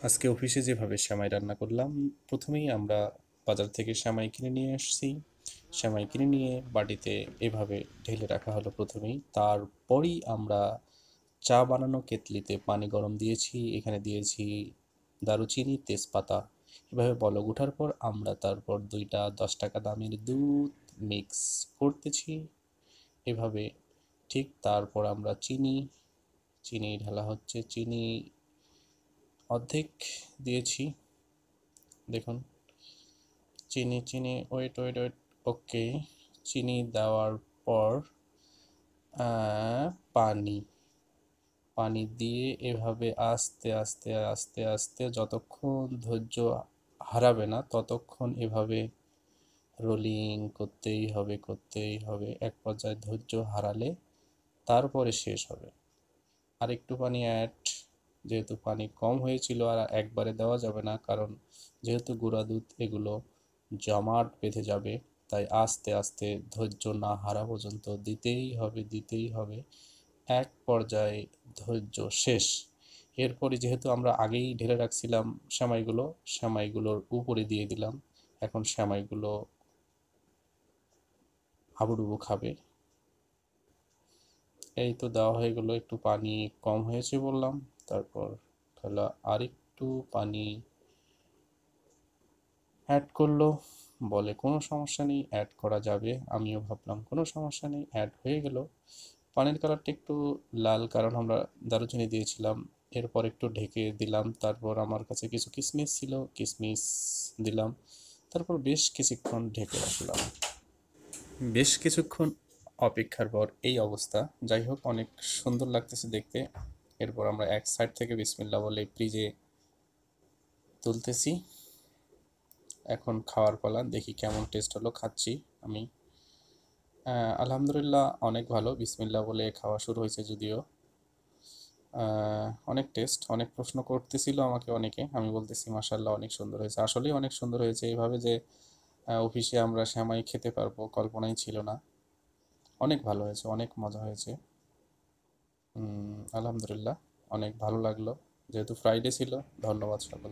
আজকে অফিসে যেভাবে সেমাই রান্না করলাম, প্রথমেই আমরা বাজার থেকে সেমাই কিনে নিয়ে এসেছি। সেমাই কিনে নিয়ে বাটিতে এভাবে ঢেলে রাখা হলো প্রথমেই। তারপরই আমরা চা বানানো কেতলিতে পানি গরম দিয়েছি, এখানে দিয়েছি দারুচিনি, তেজপাতা। এভাবে বলক ওঠার পর আমরা তারপর 2টা 10 টাকা দামের দুধ মিক্স করতেছি এভাবে। ঠিক তারপর আমরা চিনি ঢালা হচ্ছে, চিনি অর্ধেক দিয়েছি। দেখুন, চিনি চিনি ওয়েট ওয়েট ওয়েট ওকে। চিনি দেওয়ার পর পানি পানি দিয়ে এভাবে আস্তে আস্তে আস্তে আস্তে যতক্ষণ ধৈর্য হারাবে না ততক্ষণ এভাবে রোলিং করতেই হবে। এক পর্যায়ে ধৈর্য হারালে তারপরে শেষ হবে। আর একটু পানি অ্যাড, যেহেতু পানি কম হয়েছিল আর একবারে দেওয়া যাবে না, কারণ যেহেতু গুঁড়া দুধ এগুলো জমাট বেঁধে যাবে, তাই আস্তে আস্তে ধৈর্য না হারা পর্যন্ত দিতেই হবে। এক পর্যায়ে ধৈর্য শেষ। এরপরে যেহেতু আমরা আগেই ঢেলে রাখছিলাম সেমাইগুলোর উপরে দিয়ে দিলাম। এখন সেমাইগুলো হাবুডুবু খাবে। এই তো দেওয়া হয়ে গেল, একটু পানি কম হয়েছে বললাম, তারপর তাহলে আরেকটু পানি অ্যাড করলো। বলে কোনো সমস্যা নেই, অ্যাড করা যাবে। আমিও ভাবলাম কোনো সমস্যা নেই, অ্যাড হয়ে গেল। পানির কালারটা একটু লাল, কারণ আমরা দারুচিনি দিয়েছিলাম। এরপর একটু ঢেকে দিলাম, তারপর আমার কাছে কিছু কিশমিশ ছিল, কিশমিশ দিলাম। তারপর বেশ কিছুক্ষণ ঢেকে রাখলাম। বেশ কিছুক্ষণ অপেক্ষার পর এই অবস্থা। যাই হোক, অনেক সুন্দর লাগতেছে দেখতে। এরপর আমরা এক সাইড থেকে বিসমিল্লাহ বলে ফ্রিজে তুলতেছি। এখন খাওয়ার পালা, দেখি কেমন টেস্ট হলো। খাচ্ছি আমি। আলহামদুলিল্লাহ, অনেক ভালো। বিসমিল্লাহ বলে খাওয়া শুরু হয়েছে যদিও। অনেক টেস্ট। অনেক প্রশ্ন করতেছিল আমাকে অনেকে, আমি বলতেছি মাশাল্লাহ অনেক সুন্দর হয়েছে। আসলেই অনেক সুন্দর হয়েছে। এইভাবে যে অফিসে আমরা সেমাই খেতে পারবো কল্পনাই ছিল না। অনেক ভালো হয়েছে, অনেক মজা হয়েছে। আলহামদুলিল্লাহ, অনেক ভালো লাগলো। যেহেতু ফ্রাইডে ছিল। ধন্যবাদ সকলকে।